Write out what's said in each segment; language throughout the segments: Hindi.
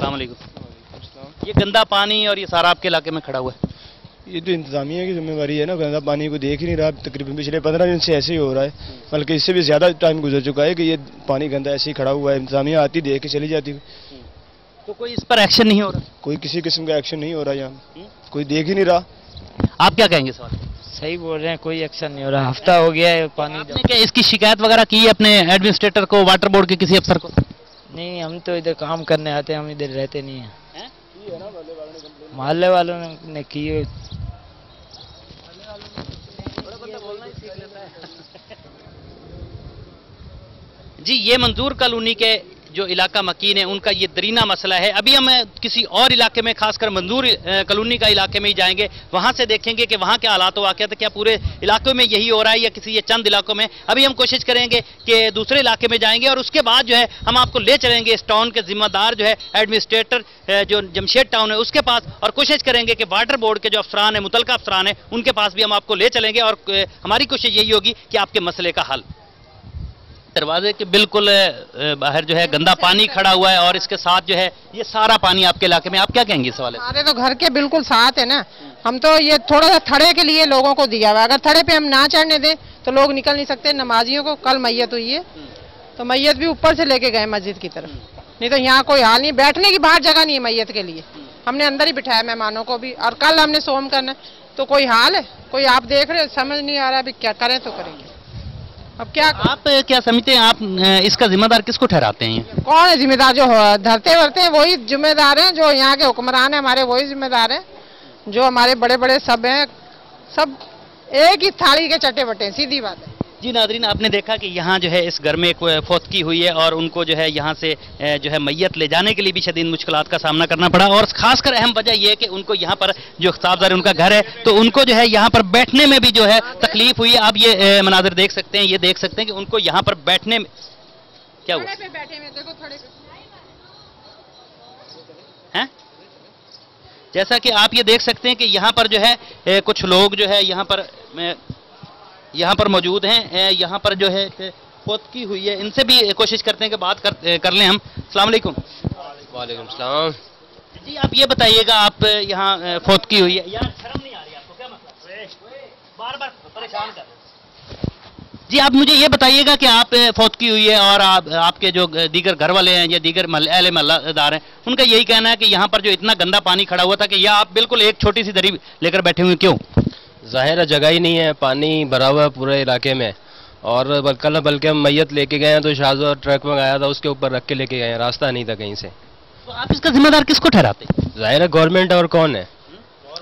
अस्सलाम वालेकुम। ये गंदा पानी और ये सारा आपके इलाके में खड़ा हुआ है? ये तो इंतजामिया की जिम्मेवारी है ना, गंदा पानी को देख ही नहीं रहा। तकरीबन पिछले 15 दिन से ऐसे ही हो रहा है, बल्कि इससे भी ज़्यादा टाइम गुजर चुका है कि ये पानी गंदा ऐसे ही खड़ा हुआ है। इंतजामिया आती देख के चली जाती। तो कोई इस पर एक्शन नहीं हो रहा? कोई किसी किस्म का एक्शन नहीं हो रहा, यहाँ कोई देख ही नहीं रहा। आप क्या कहेंगे सवाल? सही बोल रहे हैं, कोई एक्शन नहीं हो रहा। हफ्ता हो गया है पानी। आपने क्या इसकी शिकायत वगैरह की है अपने एडमिनिस्ट्रेटर को, वाटर बोर्ड के किसी अफसर को? नहीं, हम तो इधर काम करने आते हैं, हम इधर रहते नहीं हैं। मोहल्ले वालों ने की है। जी, ये मंजूर कॉलोनी के जो इलाका मकीन है उनका ये दरीना मसला है। अभी हम किसी और इलाके में, खासकर मंजूर कॉलोनी का इलाके में ही जाएंगे, वहां से देखेंगे कि वहां क्या हालात वाक़ है, क्या पूरे इलाकों में यही हो रहा है या किसी ये चंद इलाकों में। अभी हम कोशिश करेंगे कि दूसरे इलाके में जाएंगे और उसके बाद जो है हम आपको ले चलेंगे इस टाउन के जिम्मेदार जो है एडमिनिस्ट्रेटर जो जमशेद टाउन है उसके पास, और कोशिश करेंगे कि वाटर बोर्ड के जो अफसरान है, मुतलका अफसरान है, उनके पास भी हम आपको ले चलेंगे और हमारी कोशिश यही होगी कि आपके मसले का हल। दरवाजे के बिल्कुल बाहर जो है गंदा पानी खड़ा हुआ है और इसके साथ जो है ये सारा पानी आपके इलाके में, आप क्या कहेंगे सवाल है? हमारे तो घर के बिल्कुल साथ है ना। हम तो ये थोड़ा सा थड़े के लिए लोगों को दिया हुआ है, अगर थड़े पे हम ना चढ़ने दें तो लोग निकल नहीं सकते। नमाजियों को कल मैयत हुई है तो मैयत भी ऊपर से लेके गए मस्जिद की तरफ, नहीं तो यहाँ कोई हाल नहीं, बैठने की बाहर जगह नहीं है मैयत के लिए। हमने अंदर ही बिठाया मेहमानों को भी, और कल हमने सोम करना, तो कोई हाल है? कोई आप देख रहे हो, समझ नहीं आ रहा अभी क्या करें तो करेंगे। अब क्या आप क्या समझते हैं, आप इसका जिम्मेदार किसको ठहराते हैं? कौन है जिम्मेदार? जो धरते वरते हैं वही जिम्मेदार हैं, जो यहाँ के हुक्मरान हैं हमारे वही जिम्मेदार हैं, जो हमारे बड़े बड़े सब हैं, सब एक ही थाली के चट्टे बट्टे हैं, सीधी बात है। जी नाज़रीन, आपने देखा कि यहाँ जो है इस घर में एक फौतगी हुई है और उनको जो है यहाँ से जो है मैयत ले जाने के लिए भी शदीद मुश्किलात का सामना करना पड़ा, और खासकर अहम वजह यह है कि उनको यहाँ पर जो साहबजादा उनका घर है तो उनको जो है यहाँ पर बैठने में भी जो है तकलीफ हुई है। आप ये मनाजिर देख सकते हैं, ये देख सकते हैं कि उनको यहाँ पर बैठने में क्या हुआ है। जैसा कि आप ये देख सकते हैं कि यहाँ पर जो है कुछ लोग जो है यहाँ पर मौजूद हैं, यहाँ पर जो है फौतगी हुई है, इनसे भी कोशिश करते हैं कि बात कर लें हम। अस्सलाम वालेकुम। वालेकुम सलाम। जी, आप ये बताइएगा, आप यहाँ फौतगी हुई है, यार शर्म नहीं आ रही आपको? क्या मतलब बार बार परेशान कर रहे हैं? जी, आप मुझे ये बताइएगा कि आप फौतगी हुई है और आपके जो दीगर घर वाले हैं या दीगर अहले महल्लादार हैं, उनका यही कहना है कि यहाँ पर जो इतना गंदा पानी खड़ा हुआ था कि यह आप बिल्कुल एक छोटी सी दरी लेकर बैठे हुए, क्यों? ज़ाहिर जगह ही नहीं है, पानी भरा हुआ है पूरे इलाके में। और बल्कि हम मैयत लेके गए हैं तो शाहजो ट्रक में आया था, उसके ऊपर रख के लेके गए हैं, रास्ता नहीं था कहीं से। तो आप इसका जिम्मेदार किसको ठहराते हैं? ज़ाहिर है गवर्नमेंट, और कौन है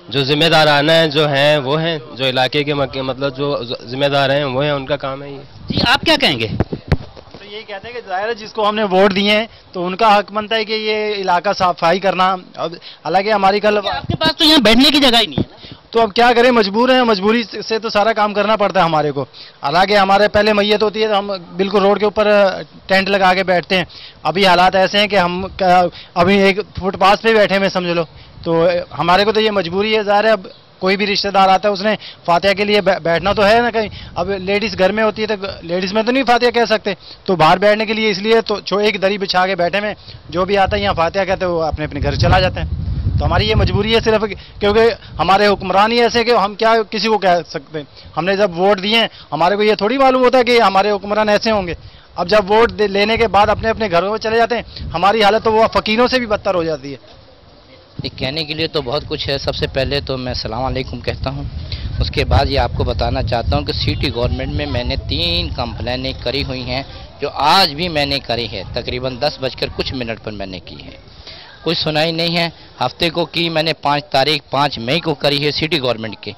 जो जिम्मेदार आना है, जो हैं वो हैं, जो इलाके के मतलब जो जिम्मेदार हैं वो हैं, उनका काम है ये। जी, आप क्या कहेंगे? तो यही कहते हैं कि ज़ाहिर है जिसको हमने वोट दिए हैं तो उनका हक बनता है कि ये इलाका सफाई करना। अब हालांकि हमारी कल आपके पास तो यहाँ बैठने की जगह ही नहीं है ना, तो अब क्या करें, मजबूर हैं, मजबूरी से तो सारा काम करना पड़ता है हमारे को। हालांकि हमारे पहले मैयत होती है तो हम बिल्कुल रोड के ऊपर टेंट लगा के बैठते हैं। अभी हालात ऐसे हैं कि हम अभी एक फुटपाथ पे बैठे में समझ लो, तो हमारे को तो ये मजबूरी है। ज़ाहिर है अब कोई भी रिश्तेदार आता है उसने फातिहा के लिए बैठना तो है ना कहीं। अब लेडीज़ घर में होती है तो लेडीज़ में तो नहीं फातिहा कह सकते, तो बाहर बैठने के लिए इसलिए तो एक दरी बिछा के बैठे में, जो भी आता है यहाँ फातिहा कहते हैं वो अपने अपने घर चला जाते हैं। तो हमारी ये मजबूरी है सिर्फ, क्योंकि हमारे हुक्मरान ही ऐसे कि हम क्या किसी को कह सकते हैं। हमने जब वोट दिए हैं हमारे को ये थोड़ी मालूम होता है कि हमारे हुक्मरान ऐसे होंगे। अब जब वोट लेने के बाद अपने अपने घरों में चले जाते हैं, हमारी हालत तो वो फ़कीरों से भी बदतर हो जाती है। ये कहने के लिए तो बहुत कुछ है। सबसे पहले तो मैं सलाम अलैकुम कहता हूँ, उसके बाद ये आपको बताना चाहता हूँ कि सिटी गवर्नमेंट में मैंने 3 कंप्लेनें करी हुई हैं, जो आज भी मैंने करी है। तकरीबन 10 कुछ मिनट पर मैंने की है, कुछ सुनाई नहीं है। हफ्ते को की मैंने 5 मई को करी है सिटी गवर्नमेंट के,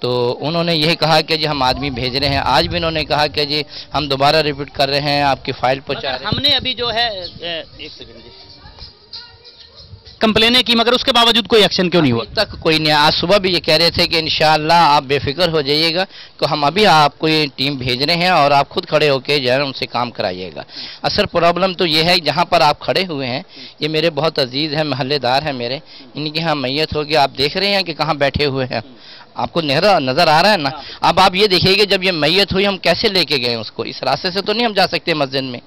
तो उन्होंने यही कहा कि जी हम आदमी भेज रहे हैं। आज भी उन्होंने कहा कि जी हम दोबारा रिपीट कर रहे हैं, आपकी फाइल पहुँचा रहे हैं। हमने अभी जो है एक सेकंड जी कंप्लेनें की, मगर उसके बावजूद कोई एक्शन क्यों नहीं हुआ? तक कोई नहीं। आज सुबह भी ये कह रहे थे कि इंशाअल्लाह आप बेफिक्र हो जाइएगा, तो हम अभी आपको ये टीम भेज रहे हैं और आप खुद खड़े होकर जो है उनसे काम कराइएगा। असल प्रॉब्लम तो ये है जहाँ पर आप खड़े हुए हैं, ये मेरे बहुत अजीज़ हैं, महल्लेदार हैं मेरे, इनके यहाँ मैयत होगी। आप देख रहे हैं कि कहाँ बैठे हुए हैं, आपको नज़र आ रहा है ना। अब आप ये देखिए कि जब ये मैयत हुई हम कैसे लेके गए उसको, इस रास्ते से तो नहीं हम जा सकते मस्जिद में।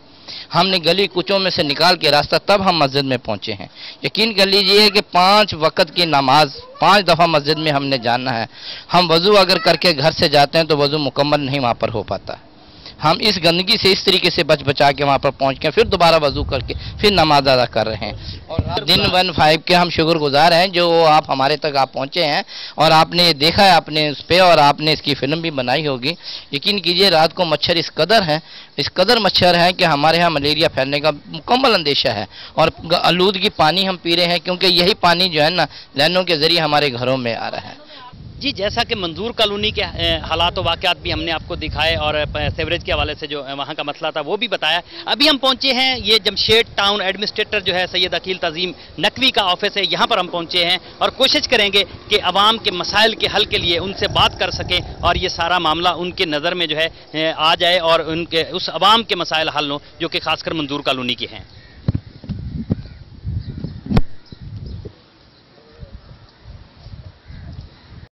हमने गली कुचों में से निकाल के रास्ता तब हम मस्जिद में पहुंचे हैं। यकीन कर लीजिए कि 5 वक्त की नमाज 5 दफ़ा मस्जिद में हमने जाना है। हम वज़ू अगर करके घर से जाते हैं तो वज़ू मुकम्मल नहीं वहाँ पर हो पाता। हम इस गंदगी से इस तरीके से बचा के वहाँ पर पहुँच के फिर दोबारा वज़ू करके फिर नमाज अदा कर रहे हैं। और दिन 15 के हम शुक्रगुजार हैं जो आप हमारे तक आप पहुँचे हैं और आपने ये देखा है अपने उस पर और आपने इसकी फिल्म भी बनाई होगी। यकीन कीजिए रात को मच्छर इस कदर मच्छर है कि हमारे यहाँ मलेरिया फैलने का मुकम्मल अंदेशा है। और आलूदगी पानी हम पी रहे हैं क्योंकि यही पानी जो है ना लाइनों के ज़रिए हमारे घरों में आ रहा है। जी, जैसा कि मंजूर कॉलोनी के हालात व वाक़यात भी हमने आपको दिखाए और सेवरेज के हवाले से जो वहाँ का मसला था वो भी बताया। अभी हम पहुँचे हैं, ये जमशेद टाउन एडमिनिस्ट्रेटर जो है सैयद अकील तज़ीम नकवी का ऑफिस है, यहाँ पर हम पहुँचे हैं और कोशिश करेंगे कि अवाम के मसाइल के हल के लिए उनसे बात कर सकें और ये सारा मामला उनके नज़र में जो है आ जाए और उनके उस अवाम के मसाइल हल हों जो कि खासकर मंजूर कॉलोनी के हैं।